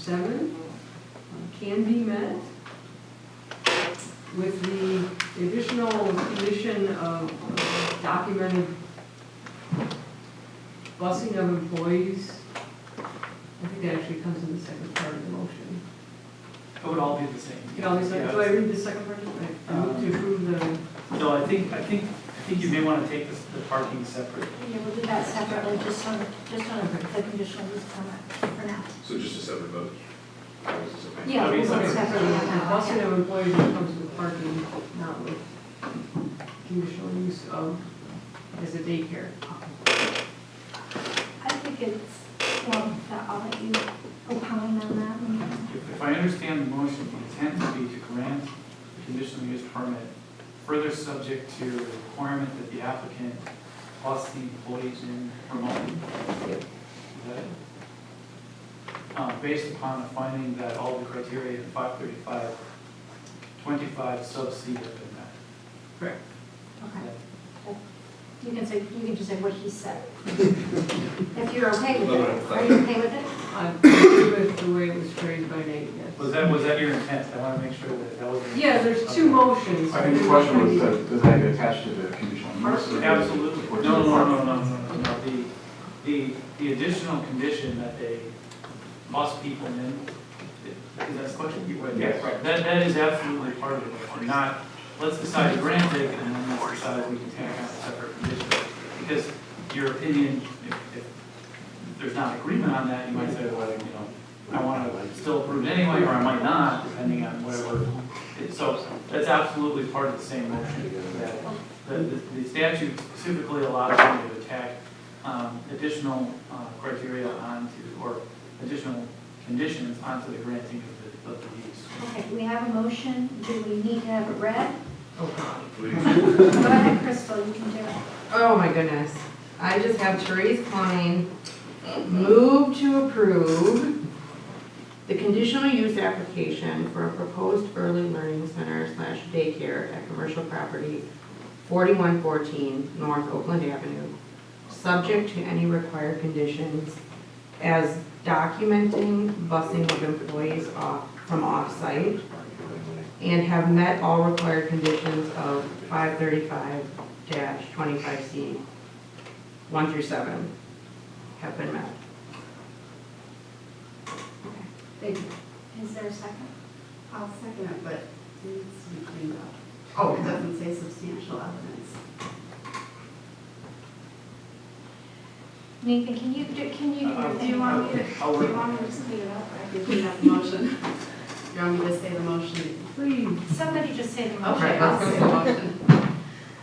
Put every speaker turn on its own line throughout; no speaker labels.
7 can be met with the additional condition of documented busing of employees. I think that actually comes in the second part of the motion.
It would all be the same.
Can I do I read the second part? I move to approve the.
No, I think you may want to take the parking separate.
Yeah, we'll do that separately, just on the conditional use permit for now.
So just a separate vote?
Yeah, we'll vote
Okay.
separately on
The
that.
busing
Yeah.
of employees comes with parking, not with conditional use of, as a daycare.
I think it's, well, I'll let you opine on that.
If I understand the motion, the intent would be to grant the conditional use permit further subject to the requirement that the applicant bus the employees in remotely.
Yep.
Is that it? Based upon the finding that all the criteria in 535-25 sub C have been met.
Correct.
Okay. You can just say what he said. If you're okay with it, are you okay with it?
I'm agree with the way it was phrased by Nate, yes.
Was that your intent? I want to make sure that was.
Yeah, there's two motions.
I think the question was, does that get attached to the conditional use? or-
Absolutely.
or to
No.
the parking?
The additional condition that they bus people in, is that the question? Yes, right. That is absolutely part of it. We're not, let's decide to grant it, and then let's decide if we can take out a separate condition. Because your opinion, if there's not agreement on that, you might say, well, I want to still approve it anyway, or I might not, depending on whatever. So that's absolutely part of the same motion. The statute specifically allows you to attack additional criteria onto, or additional conditions onto the granting of the use.
Okay, we have a motion. Do we need to have it read?
Oh, God.
Go ahead, Crystal, you can do it.
Oh my goodness. I just have Therese Klein move to approve the conditional use application for a proposed early learning center / daycare at commercial property 4114 North Oakland Avenue, subject to any required conditions as documenting busing of employees from off-site and have met all required conditions of 535-25C 1 through 7 have been met.
Thank you.
Is there a second?
I'll second it, but it needs to be cleaned up.
Oh,
It doesn't say substantial evidence.
Nathan, can you do your
Do
thing?
you want me to,
speed it up?
I can clean up the motion? You want me to say the motion?
Please.
Somebody just say the motion.
Okay, I'll say the motion.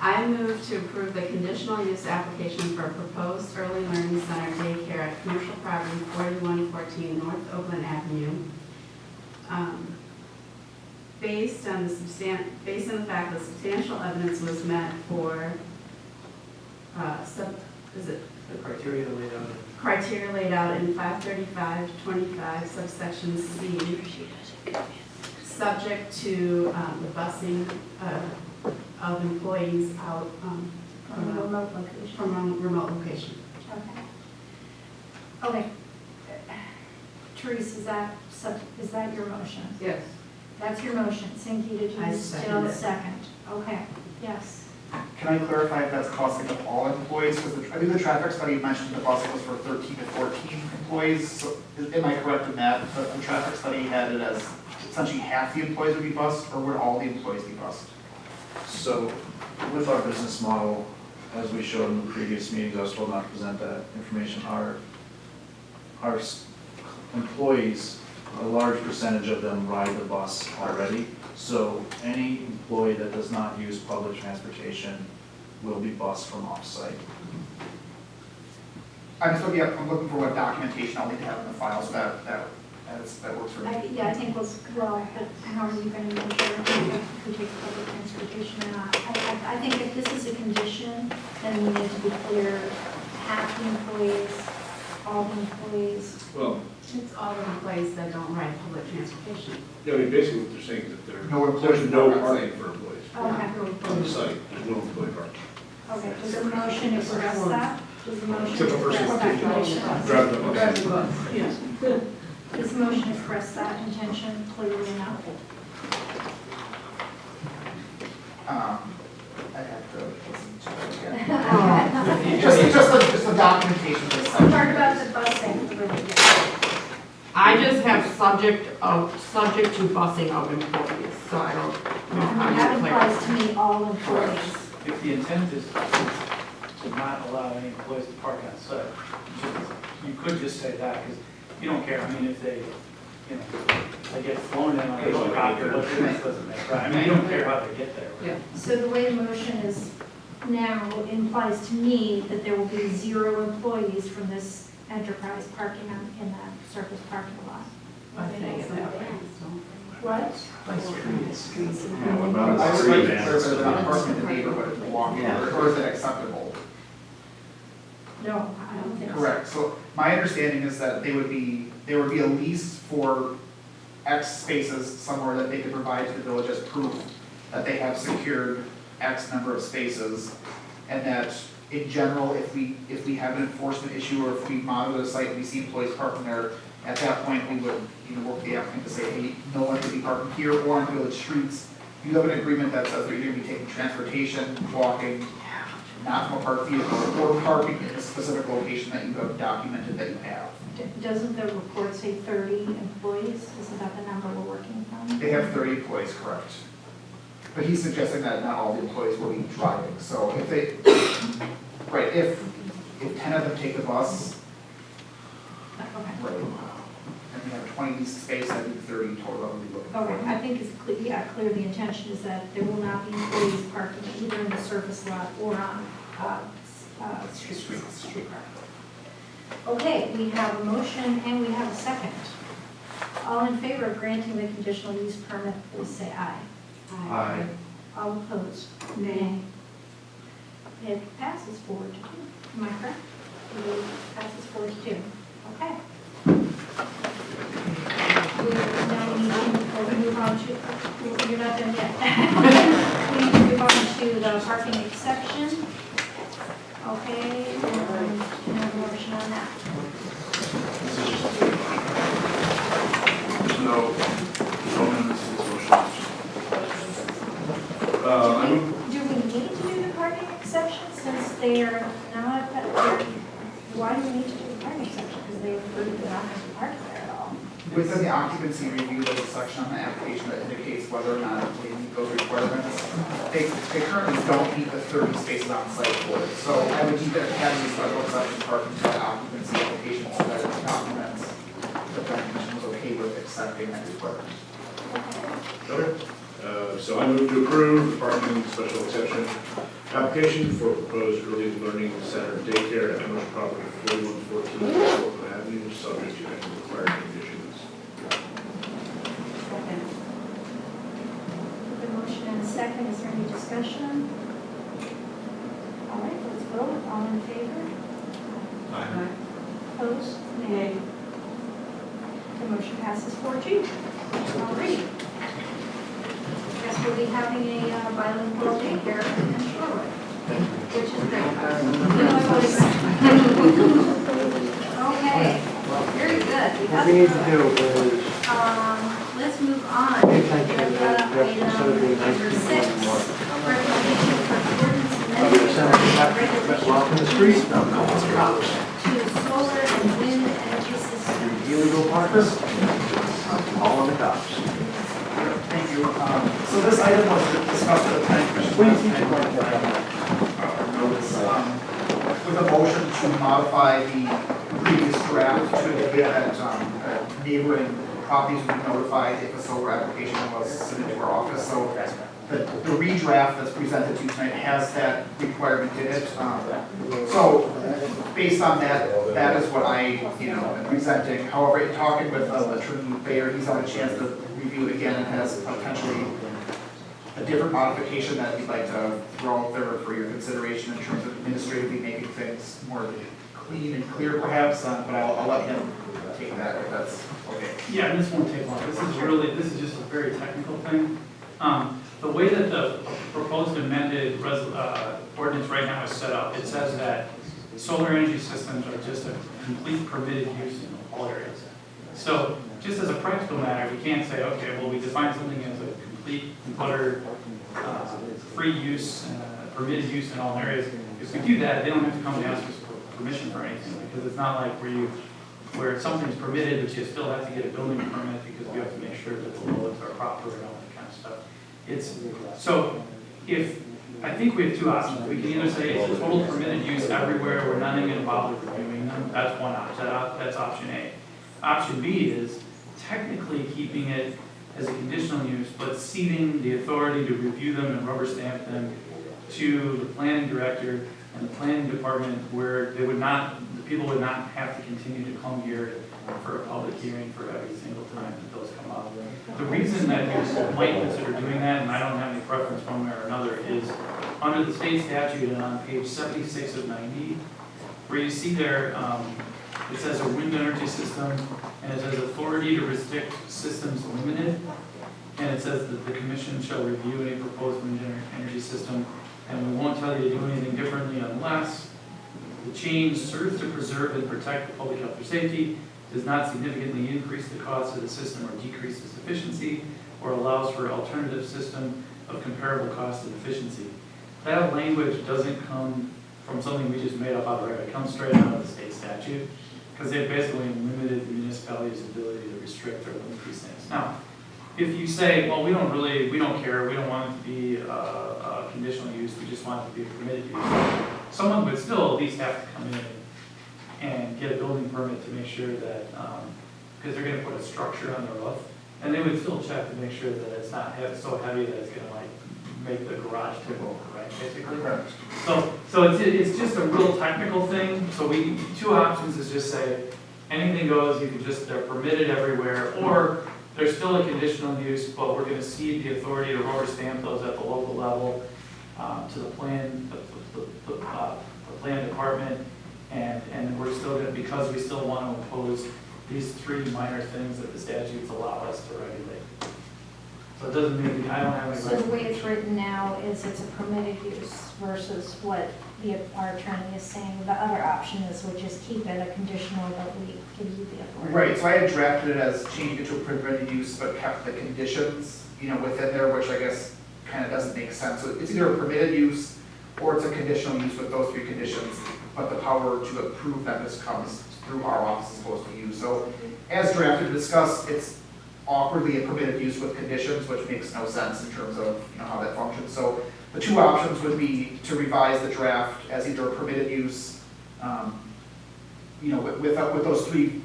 I move to approve the conditional use application for a proposed early learning center daycare at commercial property 4114 North Oakland Avenue. Based on the fact that substantial evidence was met for,
The criteria laid out.
criteria laid out in 535-25 subsection C, subject to the busing of employees out
From a remote location.
from a remote location.
Okay. Okay. Therese, is that your motion?
Yes.
That's your motion. Cindy, did
I
you
second
still
it.
second? Okay, yes.
Can I clarify if that's busing of all employees? Because I think the traffic study mentioned the bus was for 13 to 14 employees. So am I correct in that? The traffic study had it as essentially half the employees would be bused, or would all the employees be bused?
So with our business model, as we showed in the previous meetings, I was told not to present that information. Our employees, a large percentage of them ride the bus already. So any employee that does not use public transportation will be bused from off-site.
I'm looking for what documentation I'll need to have in the file, so that works for me.
Yeah, I think but how are you going to measure if we take public transportation or not? I think if this is a condition, then we need to be clear, half the employees, all the employees.
Well,
It's all the employees that don't ride public transportation.
yeah, I mean, basically what they're saying is that
No employees
there's no
park outside.
parking for employees
Okay,
on the site. There's no employee parking.
okay, does the motion address that? Does the motion
Except the person
address that?
driving the bus.
Drive the bus, yes.
Does this motion express that intention clearly enough?
I'd have to listen to it again. Just the documentation.
This is the part about the busing.
I just have subject to busing of employees, so I don't know how
That
you
applies
clarify.
to me, all employees.
If the intent is to not allow any employees to park on site, you could just say that, because you don't care, I mean, if they, you know, they get flown in on a helicopter, what difference does it make, right? I mean, you don't care how they get there.
Yeah.
So the way the motion is now implies to me that there will be 0 employees from this enterprise parking in that surface parking lot.
I'm saying it that way.
What?
Yeah, what about
I
the
would
street
like to
vans?
clarify that I'm parking in the neighborhood walking, or is it acceptable?
No, I don't think so.
Correct, so my understanding is that there would be a lease for X spaces somewhere that they could provide to the village as proof that they have secured X number of spaces, and that in general, if we have an enforcement issue, or if we monitor the site and we see employees parking there, at that point, we would, work with the applicant to say, hey, no one could be parking here or on village streets. You have an agreement that says that you're gonna be taking transportation, walking, not from a parked vehicle, or parking in a specific location that you have documented that you have.
Doesn't the report say 30 employees? Isn't that the number we're working from?
They have 30 employees, correct. But he's suggesting that not all the employees will be driving, so if they, right, if 10 of them take the bus,
Okay.
right, and we have 20 leased space, I think 30 total that we'll be looking for.
Okay, I think it's clear, the intention is that there will not be employees parking either in the surface lot or on, street parking. Okay, we have a motion and we have a second. All in favor of granting the conditional use permit, please say aye.
Aye.
All opposed? Nay. It passes 4-2. Am I correct? It passes 4-2. Okay. Now we need to move on to, you're not done yet. We need to move on to the parking exception. Okay, and have a motion on that.
There's no amendments to this motion. I move,
Do we need to do the parking exception since they are not, why do we need to do the parking exception? Because they approved they're not going to park there at all.
Within the occupancy review, there's a section on the application that indicates whether or not they meet those requirements. They currently don't meet the 30 spaces on site for it, so I would need to have these special exception parking to the occupancy application so that it documents the planning commission was okay with accepting that requirement.
okay. So I move to approve the parking special exception application for proposed early learning center daycare at commercial property 4114 Oakland Avenue, subject to any required conditions.
The motion and a second, is there any discussion? All right, let's vote, all in favor? Opposed? Nay. The motion passes 4-2. All right. Guess we'll be having a bilingual daycare in Shorewood, which is great. Okay, very good.
What we need to do is,
Let's move on. Item number 6, recommendation for ordinance amendment
walk in the streets, no, no, it's cops.
to solar and wind energy systems.
Illegal parkers, all of the cops.
Thank you. So this item was discussed at the planning commission last night. With a motion to modify the previous draft to indicate that neighboring properties would be notified if a solar application was submitted to our office. So the redraft that's presented to you tonight has that requirement in it. So based on that, that is what I, am presenting. However, in talking with Attorney Bayer, he's had a chance to review it again and has potentially a different modification that he'd like to throw out there for your consideration in terms of administratively making things more clean and clear perhaps, but I'll let him take that if that's okay.
Yeah, and this won't take long. This is just a very technical thing. The way that the proposed amended ordinance right now is set up, it says that solar energy systems are just a complete permitted use in all areas. So just as a practical matter, we can't say, okay, well, we define something as a complete, utter, free use, permitted use in all areas. If we do that, they don't have to come and ask us for permission for anything, because it's not like where something's permitted, but you still have to get a building permit because we have to make sure that the loads are proper and all that kind of stuff. So I think we have two options. We can either say it's a total permitted use everywhere, we're not even gonna bother reviewing them. That's one option, that's option A. Option B is technically keeping it as a conditional use, but ceding the authority to review them and rubber stamp them to the planning director and the planning department, where the people would not have to continue to come here for a public hearing for every single time that those come up. The reason that you might consider doing that, and I don't have any preference one way or another, is under the state statute and on page 76 of 90, where you see there, it says a wind energy system, and it says authority to restrict systems limited, and it says that the commission shall review any proposed wind energy system, and we won't tell you to do anything differently unless the change serves to preserve and protect the public health or safety, does not significantly increase the cost of the system or decrease its efficiency, or allows for alternative system of comparable cost and efficiency. That language doesn't come from something we just made up outright. It comes straight out of the state statute, because they've basically limited the municipality's ability to restrict or limit these things. Now, if you say, well, we don't care, we don't want it to be a conditional use, we just want it to be a permitted use, someone would still at least have to come in and get a building permit to make sure that, because they're gonna put a structure on the roof, and they would still check to make sure that it's not so heavy that it's gonna like make the garage tip over, right, basically?
Correct.
So it's just a real technical thing, so two options is just say, anything goes, you can just, they're permitted everywhere, or there's still a conditional use, but we're gonna cede the authority to rubber stamp those at the local level, to the plan department, and we're still gonna, because we still want to impose these three minor things that the statutes allow us to regulate. So it doesn't mean, I don't have any.
So the way it's written now is it's a permitted use versus what our attorney is saying. The other option is we just keep it a conditional, but we give you the authority.
Right, so I had drafted it as changing it to a permitted use, but kept the conditions, within there, which I guess kind of doesn't make sense. So it's either a permitted use or it's a conditional use with those three conditions, but the power to approve them just comes through our office as opposed to you. So as drafted and discussed, it's awkwardly a permitted use with conditions, which makes no sense in terms of how that functions. So the two options would be to revise the draft as either a permitted use, with those three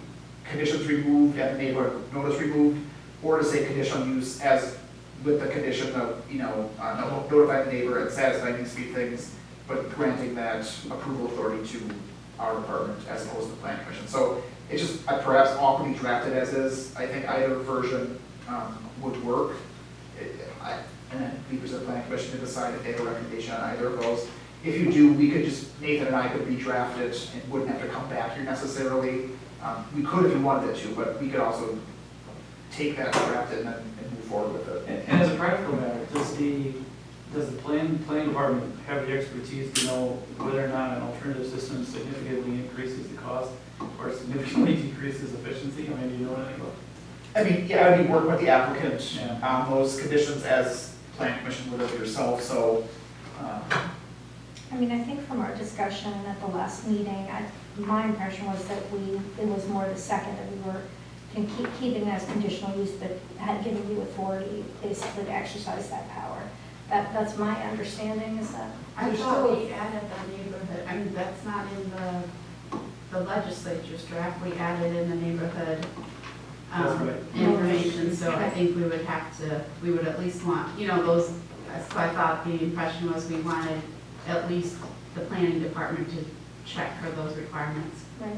conditions removed and the neighborhood notice removed, or to say conditional use as with the condition of, notifying the neighbor and satisfying these three things, but granting that approval authority to our department as opposed to the planning commission. So it's just perhaps awkwardly drafted as is. I think either version would work. And then leave it to the planning commission to decide if they have a recommendation on either of those. If you do, Nathan and I could redraft it and wouldn't have to come back here necessarily. We could if you wanted it to, but we could also take that, draft it, and move forward with it.
And as a practical matter, does the planning department have the expertise to know whether or not an alternative system significantly increases the cost or significantly decreases efficiency? I mean, do you know anything about?
I mean, yeah, I'd be working with the applicant
Yeah.
on those conditions as planning commission would have yourself, so.
I think from our discussion at the last meeting, my impression was that it was more the second, that we were keeping it as conditional use, but had given you authority basically to exercise that power. That's my understanding, is that?
I thought we added the neighborhood, that's not in the legislature's draft, we added in the neighborhood
That's right.
information, so I think we would at least want, those, so I thought the impression was we wanted at least the planning department to check for those requirements.
Right.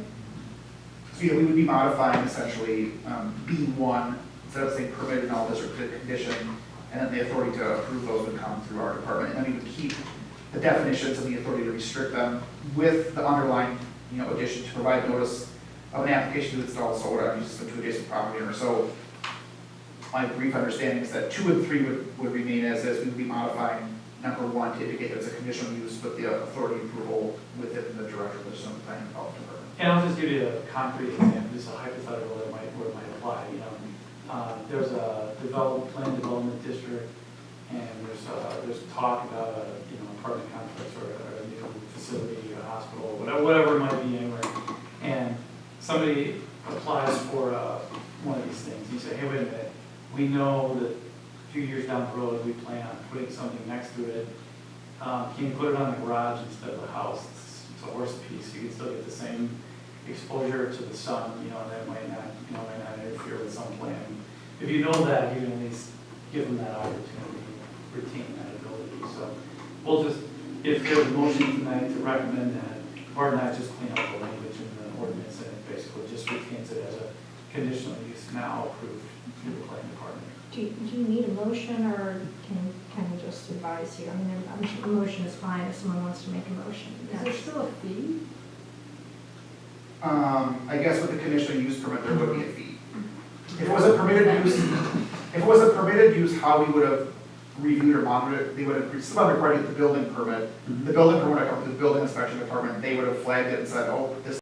So yeah, we would be modifying essentially B1, instead of saying permitted in all district condition, and then the authority to approve those would come through our department. And then we would keep the definitions and the authority to restrict them with the underlying, addition to provide notice of an application to install solar energy system to adjacent property owner. So my brief understanding is that 2 and 3 would remain as is. We would be modifying number 1 to indicate that it's a conditional use with the authority approval within the director of the planning development department.
And I'll just give you a concrete example, just a hypothetical that might, where it might apply, you know. There's a planned development district, and there's talk about a, you know, apartment complex or a new facility, a hospital, whatever it might be anywhere. And somebody applies for one of these things, you say, hey, wait a minute, we know that a few years down the road, we plan on putting something next to it. Can you put it on the garage instead of the house? It's a horse piece, you can still get the same exposure to the sun, you know, and that might not interfere with some plan. If you know that, you can at least give them that opportunity, retain that ability. So we'll just, if there's a motion tonight to recommend that, or not just clean up the language in the ordinance, and it basically just retains it as a conditional use now approved through the planning department.
Do you need a motion, or can we just advise here? I mean, I'm sure a motion is fine if someone wants to make a motion.
Is there still a fee?
I guess with the conditional use permit, there would be a fee. If it was a permitted use, how we would have reviewed or monitored it, they would have, still required the building permit. The building permit, would come to the building inspection department, they would have flagged it and said, oh, this